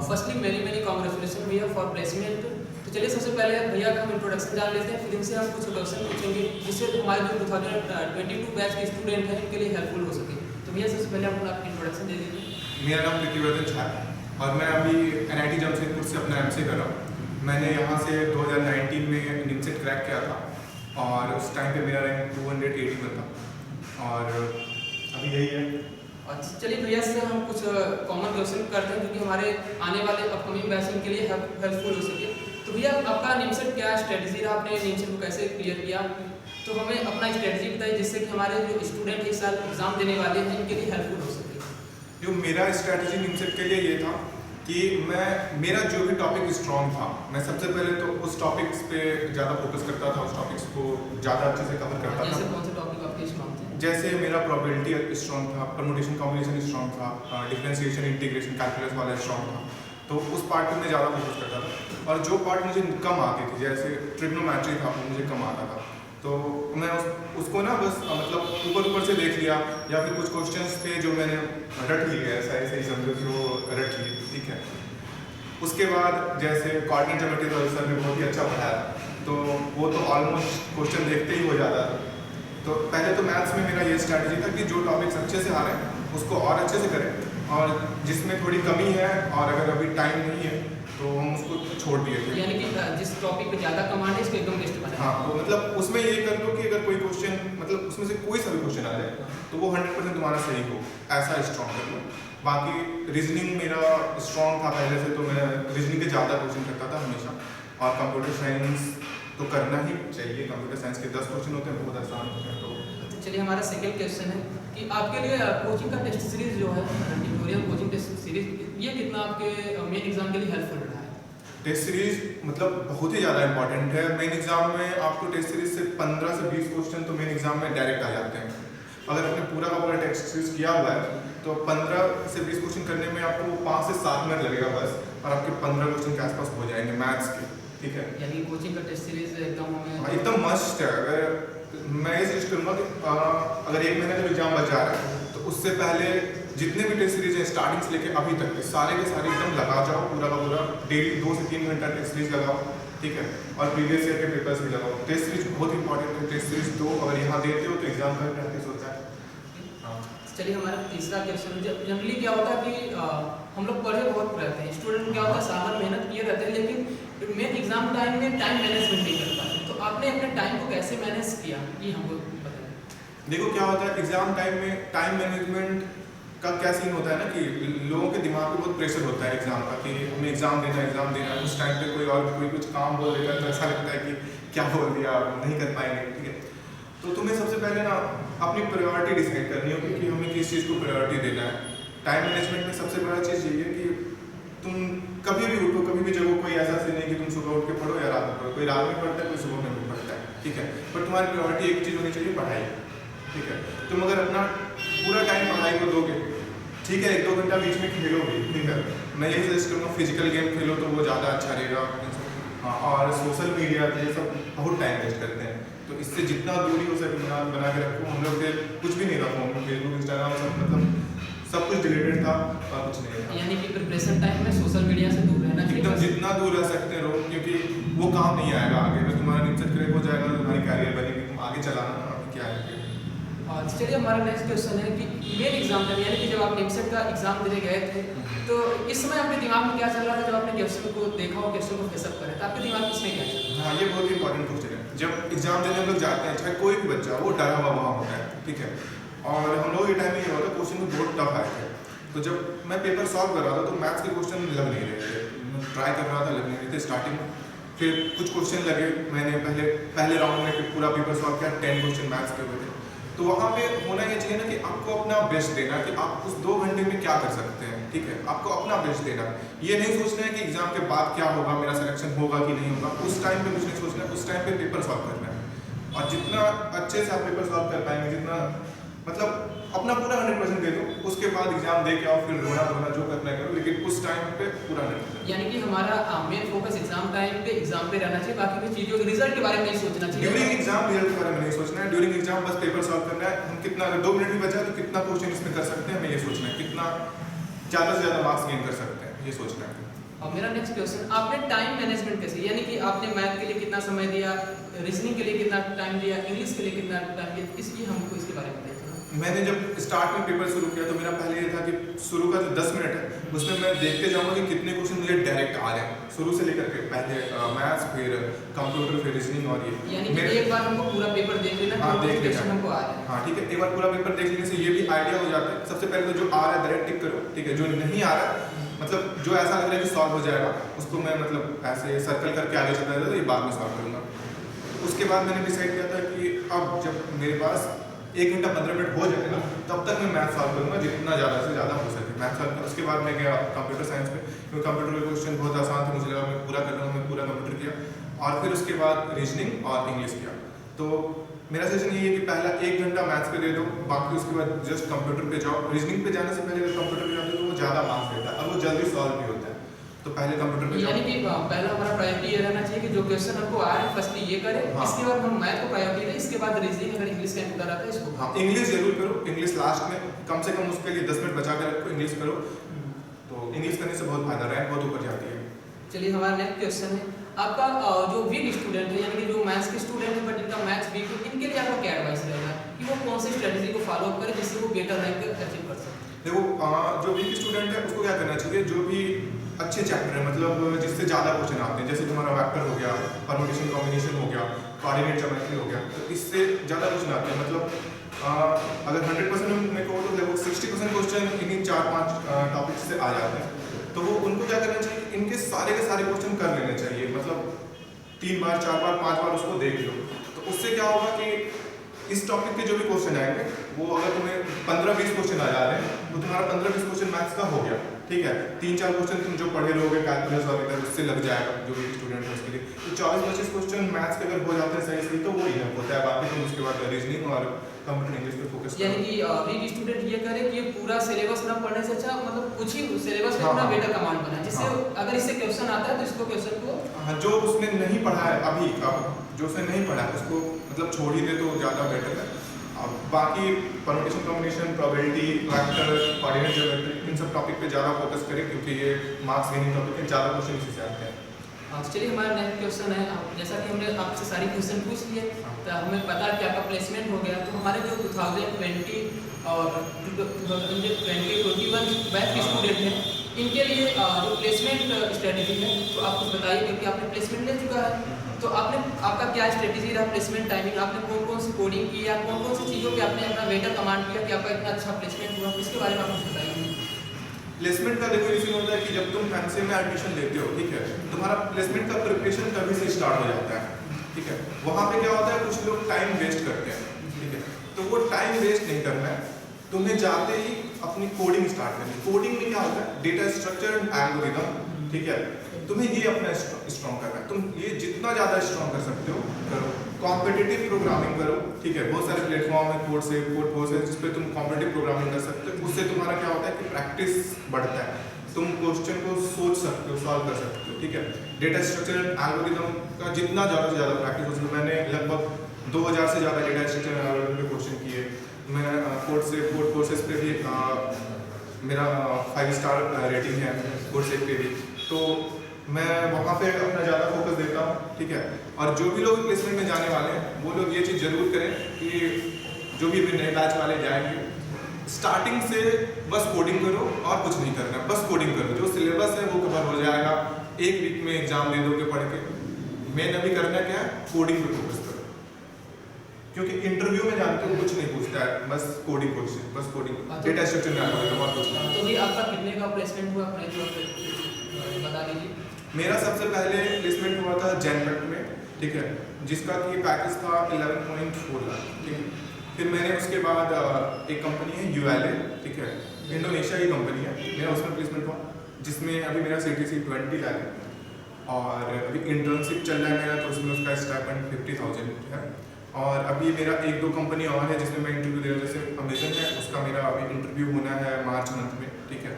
Firstly many congratulation भैया for placement. तो चलिए सबसे पहले भैया का हम इंट्रोडक्शन जान लेते हैं, फिर इनसे हम कुछ क्वेश्चन पूछेंगे जिससे हमारे जो 2022 बैच के स्टूडेंट हैं इनके लिए हेल्पफुल हो सके। तो भैया सबसे पहले आप अपना इंट्रोडक्शन दे दीजिए। मेरा नाम प्रीतिवर्धन झा है और मैं अभी NIT जमशेदपुर से अपना MCA कर रहा हूँ। मैंने यहाँ से 2019 में निमसेट क्रैक किया था और उस टाइम पे मेरा रैंक 280 था और अभी यही है। अच्छा चलिए भैया से हम कुछ कॉमन क्वेश्चन करते हैं क्योंकि हमारे आने वाले अपकमिंग बैच के लिए हेल्पफुल हो सके। तो भैया आपका निमसेट क्या स्ट्रेटजी रहा, आपने निमसेट को कैसे क्लियर किया? तो हमें अपना स्ट्रेटजी बताइए जिससे कि हमारे जो स्टूडेंट इस साल एग्जाम देने वाले हैं इनके लिए हेल्पफुल हो सके। जो मेरा स्ट्रेटजी निमसेट के लिए ये था कि मेरा जो भी टॉपिक स्ट्रॉन्ग था, मैं सबसे पहले तो उस टॉपिक्स पे ज़्यादा फोकस करता था, उस टॉपिक्स को ज़्यादा अच्छे से कवर करता था। जैसे कौन से टॉपिक आपके स्ट्रॉन्ग थे? जैसे मेरा प्रोबेबिलिटी स्ट्रॉन्ग था, परमुटेशन कॉम्बिनेशन स्ट्रॉन्ग था, डिफरेंशिएशन इंटीग्रेशन कैलकुलस वाला स्ट्रॉन्ग था, तो उस पार्ट पे मैं ज़्यादा फोकस करता था। और जो पार्ट मुझे कम आती थी जैसे ट्रिग्नोमेट्री था वो मुझे कम आता था, तो मैं उसको ना बस मतलब ऊपर से देख लिया या फिर कुछ क्वेश्चंस थे जो मैंने रट लिए, ऐसा ऐसे ही समझो कि वो रट लिए, ठीक है। उसके बाद जैसे कोऑर्डिनेट ज्योमेट्री तो सर ने बहुत ही अच्छा पढ़ाया, तो वो तो ऑलमोस्ट क्वेश्चन देखते ही हो जाता था। तो पहले तो मैथ्स में मेरा ये स्ट्रैटेजी था कि जो टॉपिक्स अच्छे से आ रहे हैं उसको और अच्छे से करें और जिसमें थोड़ी कमी है और अगर अभी टाइम नहीं है तो हम उसको छोड़ दिए थे। यानी कि जिस टॉपिक पे ज़्यादा कमांड है इसको एकदम बेस्ट बनाएं। हाँ, तो मतलब उसमें ये कर लो कि अगर कोई क्वेश्चन मतलब उसमें से कोई सा भी क्वेश्चन आ जाए तो वो 100% तुम्हारा सही हो, ऐसा स्ट्रॉन्ग कर लो। बाकी रीजनिंग मेरा स्ट्रॉन्ग था पहले से, तो मैं रीजनिंग के ज़्यादा क्वेश्चन करता था हमेशा। और कंप्यूटर साइंस तो करना ही चाहिए, कंप्यूटर साइंस के 10 क्वेश्चन होते हैं, बहुत आसान होते हैं। तो चलिए हमारा सेकंड क्वेश्चन है कि आपके लिए कोचिंग का टेस्ट सीरीज जो है ट्यूटोरियल कोचिंग टेस्ट सीरीज, ये कितना आपके मेन एग्जाम के लिए हेल्पफुल रहा है? टेस्ट सीरीज मतलब बहुत ही ज़्यादा इंपॉर्टेंट है। मेन एग्जाम में आपको टेस्ट सीरीज से 15 से 20 क्वेश्चन तो मेन एग्जाम में डायरेक्ट आ जाते हैं। अगर आपने पूरा का पूरा टेस्ट सीरीज किया हुआ है तो 15 से 20 क्वेश्चन करने में आपको 5 से 7 मिनट लगेगा बस, और आपके 15 क्वेश्चन के आसपास हो जाएंगे मैथ्स के, ठीक है। यानी कोचिंग का टेस्ट सीरीज एकदम मस्ट है। अगर मैं ये सजेस्ट करूँगा कि अगर 1 महीने का एग्जाम बचा रहा है तो उससे पहले जितने भी टेस्ट सीरीज हैं स्टार्टिंग से लेके अभी तक के सारे एकदम लगा जाओ, पूरा का पूरा डेली 2 से 3 घंटा टेस्ट सीरीज लगाओ, ठीक है। और प्रीवियस ईयर के पेपर्स भी लगाओ। टेस्ट सीरीज बहुत इंपॉर्टेंट है। टेस्ट सीरीज 2 अगर यहाँ देते हो तो एग्जाम का प्रैक्टिस होता है। चलिए हमारा तीसरा क्वेश्चन, जनरली क्या होता है कि हम लोग पढ़े बहुत रहते हैं, स्टूडेंट क्या होता है साल भर मेहनत किए रहते हैं लेकिन मेन एग्जाम टाइम में टाइम मैनेजमेंट नहीं कर पाते। तो आपने अपने टाइम को कैसे मैनेज किया ये हमको बताएं। देखो क्या होता है एग्जाम टाइम में टाइम मैनेजमेंट का क्या सीन होता है ना कि लोगों के दिमाग पे बहुत प्रेशर होता है एग्जाम का कि हमें एग्जाम देना है। उस टाइम पे कोई कुछ काम बोल देगा तो ऐसा लगता है कि क्या बोल दिया, नहीं कर पाएंगे, ठीक है। तो तुम्हें सबसे पहले ना अपनी प्रायोरिटी डिसाइड करनी होगी कि हमें किस चीज़ को प्रायोरिटी देना है। टाइम मैनेजमेंट में सबसे बड़ा चीज़ ये है कि तुम कभी भी उठो, कभी भी जगो, कोई ऐसा सीन नहीं कि तुम सुबह उठ के पढ़ो या रात में पढ़ो। कोई रात में पढ़ता है, कोई सुबह में भी पढ़ता है, ठीक है। पर तुम्हारी प्रायोरिटी एक चीज़ होनी चाहिए, पढ़ाई, ठीक है। तुम अगर अपना पूरा टाइम पढ़ाई को दोगे, ठीक है, 1-2 घंटा बीच में खेलोगे, ठीक है। मैं यही सजेस्ट करूँगा फिजिकल गेम खेलो तो वो ज़्यादा अच्छा रहेगा। हाँ, और सोशल मीडिया ये सब बहुत टाइम वेस्ट करते हैं, तो इससे जितना दूरी हो सके बना के रखो। हम लोग के कुछ भी नहीं था फोन में, फेसबुक इंस्टाग्राम सब मतलब सब कुछ डिलीटेड था और कुछ नहीं था। यानी कि प्रिपरेशन टाइम में सोशल मीडिया से दूर रहना चाहिए, एकदम जितना दूर रह सकते हैं लोग, क्योंकि वो काम नहीं आएगा आगे। अगर तुम्हारा निमसेट क्रैक हो जाएगा तो तुम्हारी कैरियर बनेगी, तुम आगे चलाना क्या है। चलिए हमारा नेक्स्ट क्वेश्चन है कि मेन एग्जाम में यानी कि जब आप निमसेट का एग्जाम देने गए थे तो इस समय आपके दिमाग में क्या चल रहा था जब आपने क्वेश्चन को देखा और क्वेश्चन को फेसअप करे तो आपके दिमाग में इसमें क्या चल रहा था? हाँ, ये बहुत ही इंपॉर्टेंट क्वेश्चन है। जब एग्जाम देने हम लोग जाते हैं, चाहे कोई भी बच्चा वो डरा हुआ वहाँ होता है, ठीक है। और हम लोग ये टाइम में ये होता है क्वेश्चन बहुत टफ आए थे, तो जब मैं पेपर सॉल्व कर रहा था तो मैथ्स के क्वेश्चन लग नहीं रहे थे, ट्राई कर रहा था, लग नहीं रहे थे स्टार्टिंग में। फिर कुछ क्वेश्चन लगे, मैंने पहले राउंड में पूरा पेपर सॉल्व किया, 10 क्वेश्चन मैथ्स के हुए थे। तो वहाँ पे होना ये चाहिए ना कि आपको अपना बेस्ट देना कि आप उस 2 घंटे में क्या कर सकते हैं, ठीक है। आपको अपना बेस्ट देना, ये नहीं सोचना है कि एग्जाम के बाद क्या होगा, मेरा सिलेक्शन होगा कि नहीं होगा। उस टाइम पे कुछ नहीं सोचना है, उस टाइम पे पेपर सॉल्व करना है। और जितना अच्छे से आप पेपर सॉल्व कर पाएंगे, जितना मतलब अपना पूरा 100% दे दो, उसके बाद एग्जाम दे के आओ, फिर रोना जो करना है करो, लेकिन उस टाइम पे पूरा 100%। यानी कि हमारा मेन फोकस एग्जाम टाइम पे एग्जाम पे रहना चाहिए, बाकी की चीजों के रिजल्ट के बारे में नहीं सोचना चाहिए। ड्यूरिंग एग्जाम रिजल्ट के बारे में नहीं सोचना है, ड्यूरिंग एग्जाम बस पेपर सॉल्व करना है। हम कितना अगर 2 मिनट भी बचा तो कितना क्वेश्चन इसमें कर सकते हैं, हमें ये सोचना है, कितना ज़्यादा से ज़्यादा मार्क्स गेन कर सकते हैं, ये सोचना है। और मेरा नेक्स्ट क्वेश्चन, आपने टाइम मैनेजमेंट कैसे, यानी कि आपने मैथ के लिए कितना समय दिया, रीजनिंग के लिए कितना टाइम दिया, इंग्लिश के लिए कितना टाइम दिया, इसकी हमको इसके बारे में बताइए। मैंने जब स्टार्ट में पेपर शुरू किया तो मेरा पहले ये था कि शुरू का जो 10 मिनट है उसमें मैं देखते जाऊंगा कि कितने क्वेश्चन मुझे डायरेक्ट आ रहे हैं शुरू से लेकर के, पहले मैथ्स, फिर कंप्यूटर, फिर रीजनिंग, और ये यानी कि एक बार हमको पूरा पेपर देख लेना, हाँ देख क्वेश्चन लेना, हमको आ रहा है। हाँ ठीक है, एक बार पूरा पेपर देख लेने से ये भी आइडिया हो जाता है। सबसे पहले तो जो आ रहा है डायरेक्ट टिक करो, ठीक है, जो नहीं आ रहा है मतलब जो ऐसा लग रहा है कि सॉल्व हो जाएगा उसको मैं मतलब ऐसे सर्कल करके आगे चलता रहता, तो ये बाद में सॉल्व करूँगा। उसके बाद मैंने डिसाइड किया था कि अब जब मेरे पास 1 घंटा 15 मिनट हो जाएगा तब तक मैं मैथ सॉल्व करूँगा जितना ज़्यादा से ज़्यादा हो सके मैथ सॉल्व कर। उसके बाद मैं गया कंप्यूटर साइंस में, क्योंकि कंप्यूटर के क्वेश्चन बहुत आसान थे, मुझे लगा मैं पूरा कर लूँगा, मैं पूरा कंप्यूटर किया। और फिर उसके बाद रीजनिंग और इंग्लिश किया। तो मेरा सजेशन ये है कि पहला 1 घंटा मैथ्स पे दे दो, बाकी उसके बाद जस्ट कंप्यूटर पे जाओ। रीजनिंग पे जाने से पहले अगर कंप्यूटर पे जाते हो तो वो ज़्यादा मार्क्स देता है और वो जल्दी सॉल्व भी होता है, तो पहले कंप्यूटर पे यानी जाओ। कि पहला हमारा प्रायोरिटी ये रहना चाहिए कि जो क्वेश्चन हमको आ रहे हैं फर्स्टली ये करें, हाँ। इसके बाद हम मैथ को प्रायोरिटी दें, इसके बाद रीजनिंग अगर इंग्लिश का इंक्लूड आता है इसको। हाँ इंग्लिश जरूर करो, इंग्लिश लास्ट में कम से कम उसके लिए 10 मिनट बचा के रखो, इंग्लिश करो, तो इंग्लिश करने से बहुत फायदा, रैंक बहुत ऊपर जाती है। चलिए हमारा नेक्स्ट क्वेश्चन है, आपका जो वीक स्टूडेंट है यानी कि जो मैथ्स के स्टूडेंट है बट इनका मैथ्स वीक है, इनके लिए आपका क्या एडवाइस रहेगा कि वो कौन सी स्ट्रेटजी को फॉलो करे जिससे वो बेटर रैंक अचीव कर सके? देखो जो वीक स्टूडेंट है उसको क्या करना चाहिए, जो भी अच्छे चैप्टर है मतलब जिससे ज़्यादा क्वेश्चन आते हैं, जैसे तुम्हारा वेक्टर हो गया, परम्यूटेशन कॉम्बिनेशन हो गया, कोऑर्डिनेट ज्योमेट्री हो गया, तो इससे ज़्यादा क्वेश्चन आते हैं। मतलब अगर 100% में कहो तो लगभग 60% क्वेश्चन इन्हीं 4-5 टॉपिक्स से आ जाते हैं। तो वो उनको क्या करना चाहिए, इनके सारे के सारे क्वेश्चन कर लेने चाहिए, मतलब 3 बार 4 बार 5 बार उसको देख लो। तो उससे क्या होगा कि इस टॉपिक के जो भी क्वेश्चन आएंगे वो अगर तुम्हें 15-20 क्वेश्चन आ जा रहे हैं तो तुम्हारा 15-20 क्वेश्चन मैथ्स का हो गया, ठीक है। 3-4 क्वेश्चन तुम जो पढ़े रहोगे कैलकुलस और इधर उससे लग जाएगा जो भी स्टूडेंट है उसके लिए। तो 40-25 क्वेश्चन मैथ्स के अगर हो जाते हैं सही तो वो इनफ होता है, बाकी तुम उसके बाद रीजनिंग और कंप्यूटर इंग्लिश पे फोकस करो। यानी कि वीक स्टूडेंट ये करे कि ये पूरा सिलेबस ना पढ़ने से अच्छा मतलब कुछ ही सिलेबस में हाँ, अपना हाँ। बेटर कमांड बनाए, जिससे हाँ। अगर इससे क्वेश्चन आता है तो इसको क्वेश्चन को हाँ जो उसने नहीं पढ़ा है अभी जो उसने नहीं पढ़ा है उसको मतलब छोड़ ही दे तो ज़्यादा बेटर है। अब बाकी permutation combination, probability, vector, coordinate geometry, इन सब टॉपिक पे ज़्यादा फोकस करें क्योंकि ये मार्क्स गेनिंग टॉपिक है, ज़्यादा क्वेश्चन इसी से आते हैं। चलिए हमारा नेक्स्ट क्वेश्चन है, जैसा कि हमने आपसे सारी क्वेश्चन पूछ लिए तो हमें पता है कि आपका प्लेसमेंट हो गया, तो हमारे जो 2020 और 2021 बैच के स्टूडेंट हैं इनके लिए जो प्लेसमेंट स्ट्रेटेजी है तो आप कुछ बताइए, क्योंकि आपने प्लेसमेंट ले चुका है तो आपका क्या स्ट्रेटेजी रहा, प्लेसमेंट टाइमिंग, आपने कौन सी कोडिंग की या कौन सी चीज़ों पे आपने अपना बेटर कमांड किया कि आपका इतना अच्छा प्लेसमेंट हुआ, इसके बारे में आप कुछ बताइए। प्लेसमेंट का देखो इसी होता है कि जब तुम फैंसी में एडमिशन लेते हो, ठीक है, तुम्हारा प्लेसमेंट का प्रिपरेशन कभी से स्टार्ट हो जाता है, ठीक है। वहाँ पे क्या होता है कुछ लोग टाइम वेस्ट करते हैं, ठीक है, तो वो टाइम वेस्ट नहीं करना है, तुम्हें जाते ही अपनी कोडिंग स्टार्ट करनी है। कोडिंग में क्या होता है, डेटा स्ट्रक्चर एंड एल्गोरिथम, ठीक है, तुम्हें ये अपना स्ट्रॉन्ग करना है, तुम ये जितना ज़्यादा स्ट्रॉन्ग कर सकते हो करो। कॉम्पिटिटिव प्रोग्रामिंग करो, ठीक है, बहुत सारे प्लेटफॉर्म है, कोड है जिस पे तुम कॉम्पिटिटिव प्रोग्रामिंग कर सकते हो। उससे तुम्हारा क्या होता है कि प्रैक्टिस बढ़ता है, तुम क्वेश्चन को सोच सकते हो, सॉल्व कर सकते हो, ठीक है। डेटा स्ट्रक्चर एंड एल्गोरिथम का जितना ज़्यादा से ज़्यादा प्रैक्टिस हो सके, मैंने लगभग 2000 से ज़्यादा डेटा स्ट्रक्चर एंड एल्गोरिथम पे क्वेश्चन किए। मैं कोड कोर्सेज पे भी मेरा 5 स्टार रेटिंग है कोर्सेज पे भी, तो मैं वहाँ पे अपना ज़्यादा फोकस देता हूँ, ठीक है। और जो भी लोग प्लेसमेंट में जाने वाले हैं वो लोग ये चीज़ जरूर करें कि जो भी नए बैच वाले जाएंगे स्टार्टिंग से बस कोडिंग करो और कुछ नहीं करना, बस कोडिंग करो, जो सिलेबस है वो कवर हो जाएगा, 1 वीक में एग्जाम दे दोगे पढ़ के। मेन अभी करना क्या है, कोडिंग पे फोकस करो, क्योंकि इंटरव्यू में जानते हो कुछ नहीं पूछता है, बस कोडिंग क्वेश्चन, बस कोडिंग, डेटा स्ट्रक्चर में एल्गोरिथम और कुछ नहीं। तो भी आपका कितने का प्लेसमेंट हुआ अपने जो बता दीजिए। मेरा सबसे पहले प्लेसमेंट हुआ था जेनपेक्ट में, ठीक है, जिसका कि पैकेज था 11.4 लाख, ठीक है। फिर मैंने उसके बाद एक कंपनी है ULA, ठीक है, इंडोनेशिया की कंपनी है, मेरा उसमें प्लेसमेंट हुआ जिसमें अभी मेरा CTC 20 लाख है और अभी इंटर्नशिप चल रहा है मेरा, तो उसमें उसका स्टाइपेंड 50,000 है। और अभी मेरा 1-2 कंपनी और है जिसमें मैं इंटरव्यू दे रहा हूँ, जैसे अमेजन है, उसका मेरा अभी इंटरव्यू होना है मार्च मंथ में, ठीक है,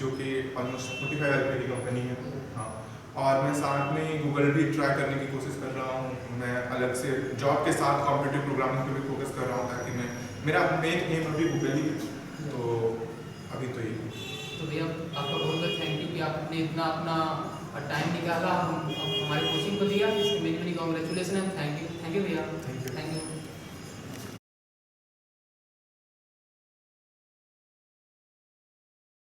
जो कि ऑलमोस्ट 45 रुपये की कंपनी है। हाँ, और मैं साथ में ही गूगल भी ट्राई करने की कोशिश कर रहा हूँ, मैं अलग से जॉब के साथ कॉम्पिटिटिव प्रोग्रामिंग पे भी फोकस कर रहा हूँ ताकि मेरा मेन एम अभी गूगल ही है, तो अभी तो ये। तो भैया आपका बहुत बहुत थैंक यू कि आपने इतना अपना टाइम निकाला, हम हमारी कोचिंग को दिया, इसके many many congratulation and thank you भैया, Thank you. Thank you.